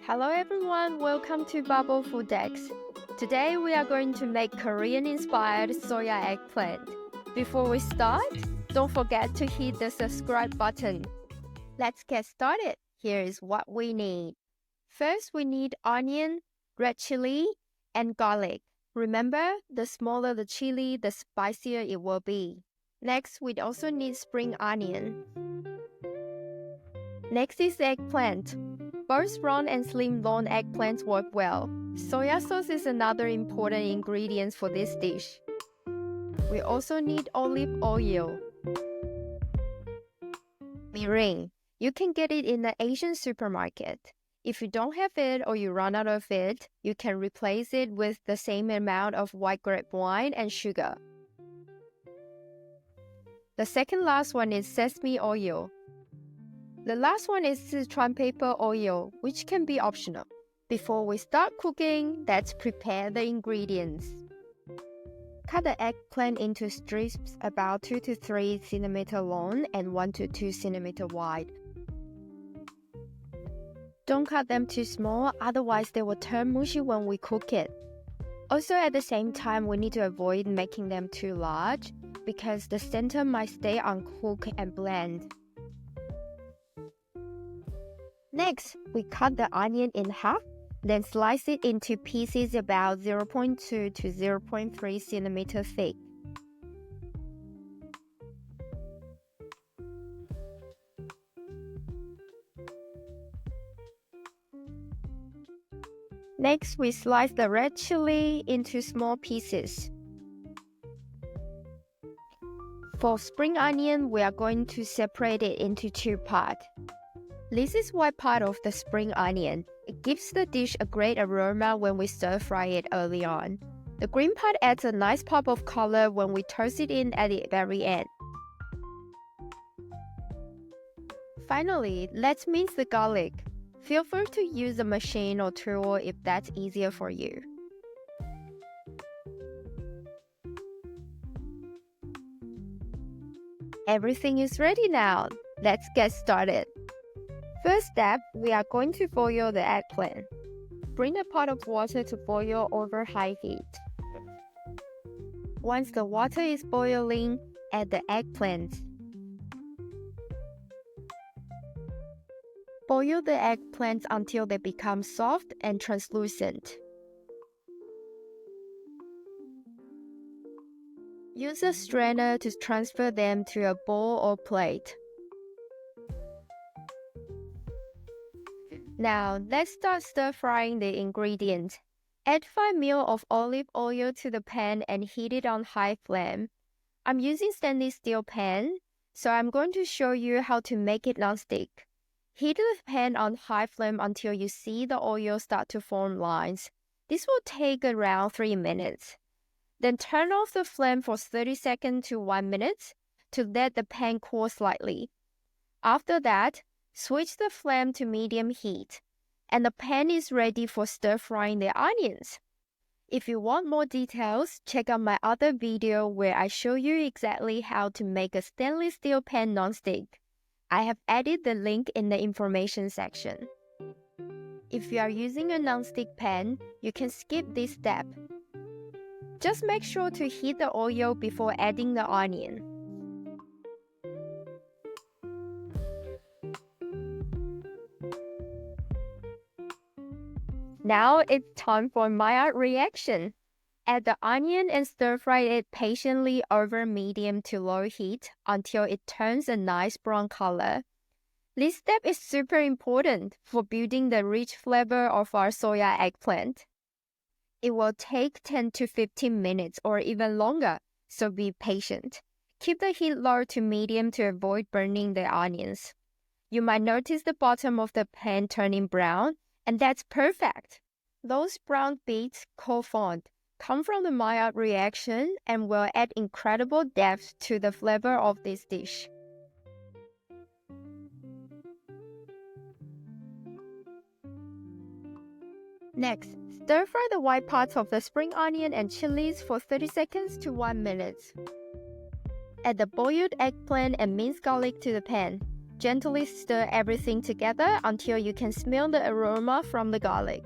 Hello everyone, welcome to Bubble Food Decks. Today we are going to make Korean-inspired soya eggplant. Before we start, don't forget to hit the subscribe button. Let's get started. Here is what we need. First, we need onion, red chili, and garlic. Remember, the smaller the chili, the spicier it will be. Next, we also need spring onion. Next is eggplant. Both round and slim long eggplants work well. Soya sauce is another important ingredient for this dish. We also need olive oil. Mirin. You can get it in the Asian supermarket. If you don't have it or you run out of it, you can replace it with the same amount of white grape wine and sugar. The second last one is sesame oil. The last one is Sichuan pepper oil, which can be optional. Before we start cooking, let's prepare the ingredients. Cut the eggplant into strips about 2 to 3 cm long and 1 to 2 cm wide. Don't cut them too small, otherwise they will turn mushy when we cook it. Also, at the same time, we need to avoid making them too large because the center might stay uncooked and bland. Next, we cut the onion in half, then slice it into pieces about 0.2 to 0.3 cm thick. Next, we slice the red chili into small pieces. For spring onion, we are going to separate it into two parts. This is white part of the spring onion. It gives the dish a great aroma when we stir fry it early on. The green part adds a nice pop of color when we toss it in at the very end. Finally, let's mince the garlic. Feel free to use a machine or tool if that's easier for you. Everything is ready now. Let's get started. First step, we are going to boil the eggplant. Bring a pot of water to boil over high heat. Once the water is boiling, add the eggplant. Boil the eggplants until they become soft and translucent. Use a strainer to transfer them to a bowl or plate. Now, let's start stir-frying the ingredients. Add 5 ml of olive oil to the pan and heat it on high flame. I'm using stainless steel pan, so I'm going to show you how to make it nonstick. Heat the pan on high flame until you see the oil start to form lines. This will take around 3 minutes. Then turn off the flame for 30 seconds to 1 minute to let the pan cool slightly. After that, switch the flame to medium heat, and the pan is ready for stir-frying the onions. If you want more details, check out my other video where I show you exactly how to make a stainless steel pan nonstick. I have added the link in the information section. If you are using a nonstick pan, you can skip this step. Just make sure to heat the oil before adding the onion. Now it's time for Maillard reaction. Add the onion and stir-fry it patiently over medium to low heat until it turns a nice brown color. This step is super important for building the rich flavor of our soya eggplant. It will take 10 to 15 minutes or even longer, so be patient. Keep the heat low to medium to avoid burning the onions. You might notice the bottom of the pan turning brown, and that's perfect. Those brown bits, called fond, come from the Maillard reaction and will add incredible depth to the flavor of this dish. Next, stir-fry the white parts of the spring onion and chillis for 30 seconds to 1 minute. Add the boiled eggplant and minced garlic to the pan. Gently stir everything together until you can smell the aroma from the garlic.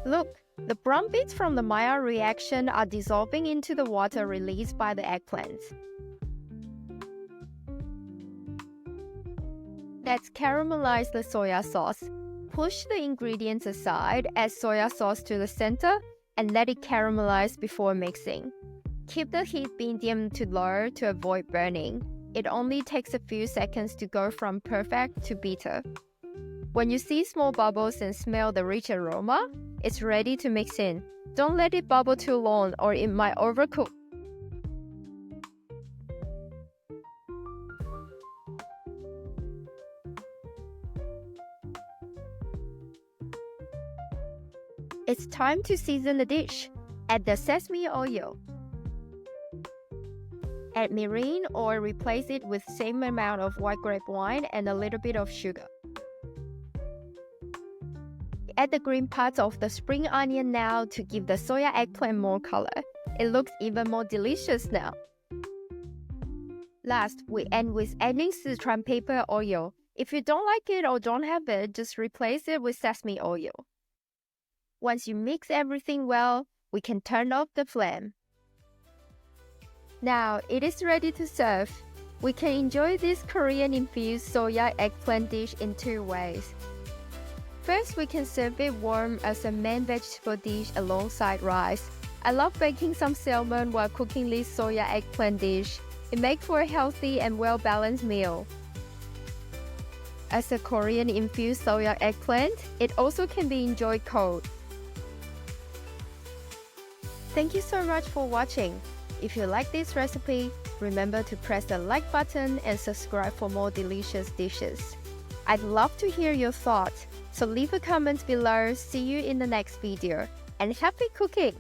Look, the brown bits from the Maillard reaction are dissolving into the water released by the eggplants. Let's caramelize the soya sauce. Push the ingredients aside, add soya sauce to the center, and let it caramelize before mixing. Keep the heat medium to low to avoid burning. It only takes a few seconds to go from perfect to bitter. When you see small bubbles and smell the rich aroma, it's ready to mix in. Don't let it bubble too long or it might overcook. It's time to season the dish. Add the sesame oil. Add mirin or replace it with same amount of white grape wine and a little bit of sugar. Add the green parts of the spring onion now to give the soya eggplant more color. It looks even more delicious now. Last, we end with adding Sichuan pepper oil. If you don't like it or don't have it, just replace it with sesame oil. Once you mix everything well, we can turn off the flame. Now it is ready to serve. We can enjoy this Korean-infused soya eggplant dish in two ways. First, we can serve it warm as a main vegetable dish alongside rice. I love baking some salmon while cooking this soya eggplant dish. It makes for a healthy and well-balanced meal. As a Korean-infused soya eggplant, it also can be enjoyed cold. Thank you so much for watching. If you like this recipe, remember to press the like button and subscribe for more delicious dishes. I'd love to hear your thoughts, so leave a comment below. See you in the next video, and happy cooking!